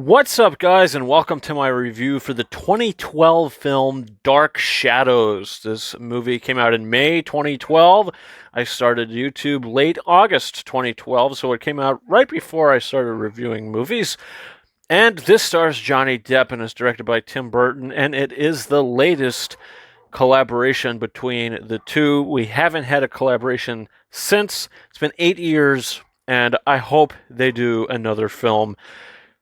What's up, guys, and welcome to my review for the 2012 film Dark Shadows. This movie came out in May 2012. I started YouTube late August 2012, so it came out right before I started reviewing movies. And this stars Johnny Depp and is directed by Tim Burton, and it is the latest collaboration between the two. We haven't had a collaboration since. It's been 8 years, and I hope they do another film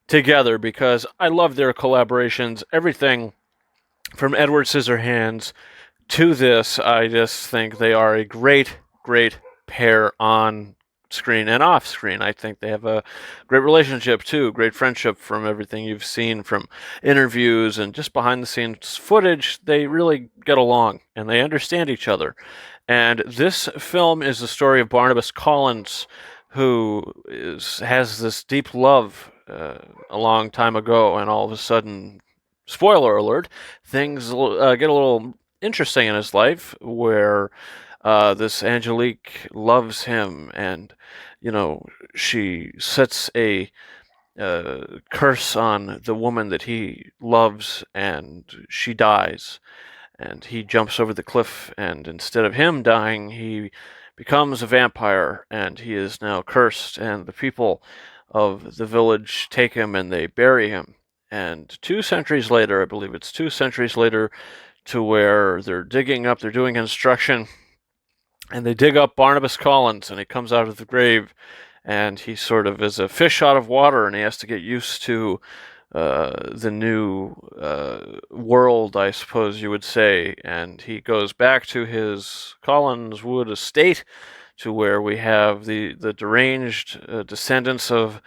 together because I love their collaborations. Everything from Edward Scissorhands to this, I just think they are a great, great pair on screen and off screen. I think they have a great relationship too, great friendship from everything you've seen from interviews and just behind the scenes footage. They really get along and they understand each other. And this film is the story of Barnabas Collins, who has this deep love a long time ago, and all of a sudden, spoiler alert, things get a little interesting in his life where this Angelique loves him, and she sets a curse on the woman that he loves, and she dies. And he jumps over the cliff, and instead of him dying, he becomes a vampire, and he is now cursed, and the people of the village take him and they bury him. And 2 centuries later, I believe it's 2 centuries later, to where they're digging up, they're doing construction, and they dig up Barnabas Collins, and he comes out of the grave, and he sort of is a fish out of water, and he has to get used to the new world, I suppose you would say, and he goes back to his Collinswood estate, to where we have the deranged descendants of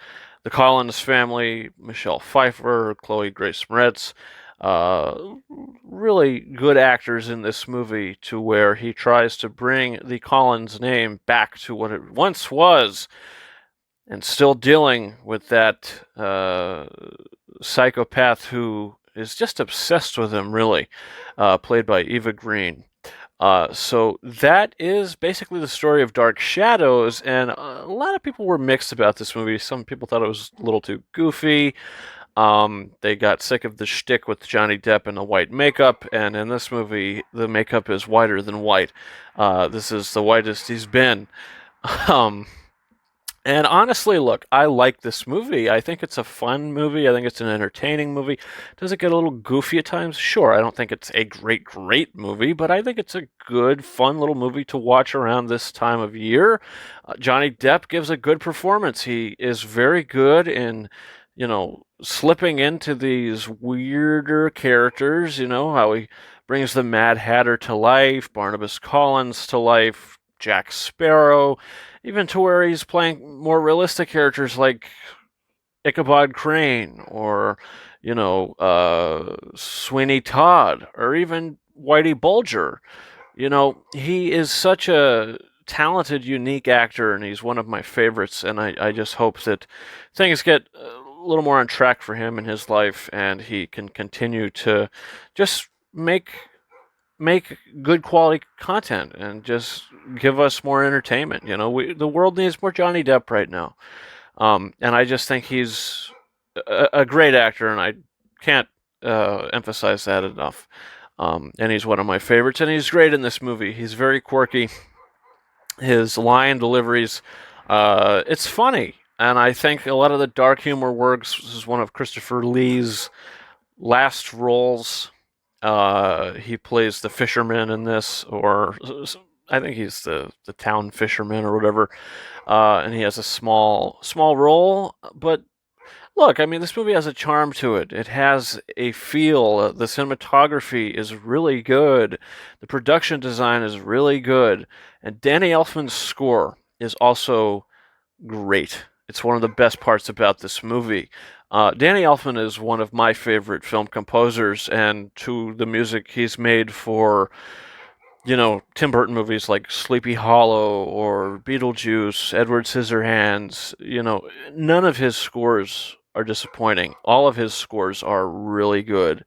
the Collins family, Michelle Pfeiffer, Chloe Grace Moretz, really good actors in this movie, to where he tries to bring the Collins name back to what it once was, and still dealing with that psychopath who is just obsessed with him, really, played by Eva Green. So that is basically the story of Dark Shadows, and a lot of people were mixed about this movie. Some people thought it was a little too goofy. They got sick of the shtick with Johnny Depp and the white makeup, and in this movie, the makeup is whiter than white. This is the whitest he's been. Um, and honestly, look, I like this movie. I think it's a fun movie. I think it's an entertaining movie. Does it get a little goofy at times? Sure. I don't think it's a great, great movie, but I think it's a good, fun little movie to watch around this time of year. Johnny Depp gives a good performance. He is very good in, slipping into these weirder characters, how he brings the Mad Hatter to life, Barnabas Collins to life, Jack Sparrow, even to where he's playing more realistic characters like Ichabod Crane, or Sweeney Todd, or even Whitey Bulger. He is such a talented, unique actor, and he's one of my favorites. And I just hope that things get a little more on track for him in his life, and he can continue to just make good quality content and just give us more entertainment. The world needs more Johnny Depp right now, and I just think he's a great actor, and I can't emphasize that enough. And he's one of my favorites, and he's great in this movie. He's very quirky. His line deliveries, it's funny, and I think a lot of the dark humor works. This is one of Christopher Lee's last roles. He plays the fisherman in this, or I think he's the town fisherman or whatever. And he has a small role, but look, I mean, this movie has a charm to it. It has a feel. The cinematography is really good. The production design is really good, and Danny Elfman's score is also great. It's one of the best parts about this movie. Danny Elfman is one of my favorite film composers, and to the music he's made for, Tim Burton movies like Sleepy Hollow or Beetlejuice, Edward Scissorhands, none of his scores are disappointing. All of his scores are really good.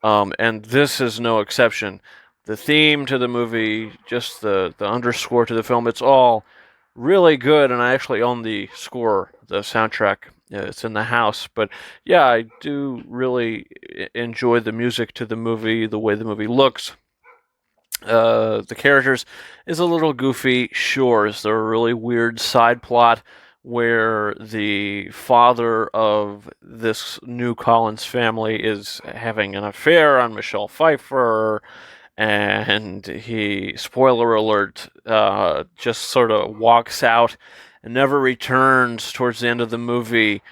And this is no exception. The theme to the movie, just the underscore to the film, it's all really good, and I actually own the score, the soundtrack, it's in the house. But yeah, I do really enjoy the music to the movie, the way the movie looks. The characters is a little goofy, sure. Is there a really weird side plot where the father of this new Collins family is having an affair on Michelle Pfeiffer, and he, spoiler alert, just sort of walks out and never returns towards the end of the movie.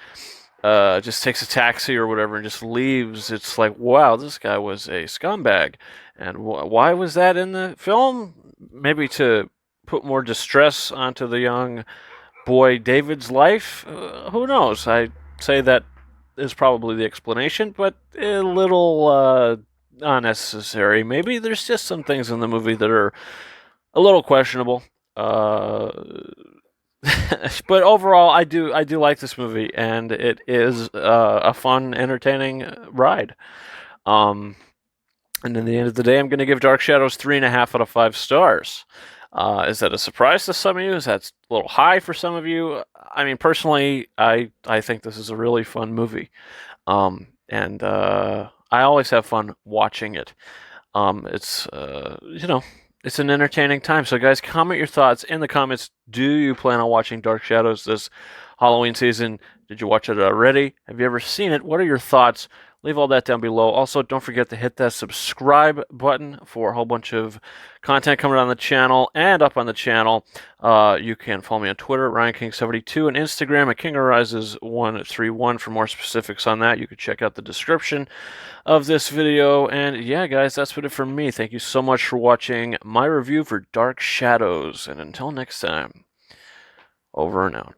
Just takes a taxi or whatever and just leaves. It's like, wow, this guy was a scumbag. And why was that in the film? Maybe to put more distress onto the young boy David's life? Who knows? I say that is probably the explanation, but a little unnecessary. Maybe there's just some things in the movie that are a little questionable. But overall, I do like this movie, and it is a fun, entertaining ride. Um, and in the end of the day, I'm going to give Dark Shadows 3.5 out of 5 stars. Is that a surprise to some of you? Is that a little high for some of you? I mean, personally, I think this is a really fun movie, and I always have fun watching it. It's it's an entertaining time. So, guys, comment your thoughts in the comments. Do you plan on watching Dark Shadows this Halloween season? Did you watch it already? Have you ever seen it? What are your thoughts? Leave all that down below. Also, don't forget to hit that subscribe button for a whole bunch of content coming on the channel and up on the channel. You can follow me on Twitter, RyanKing72, and Instagram at KingArises131 for more specifics on that. You can check out the description of this video. And yeah, guys, that's been it for me. Thank you so much for watching my review for Dark Shadows. And until next time, over and out.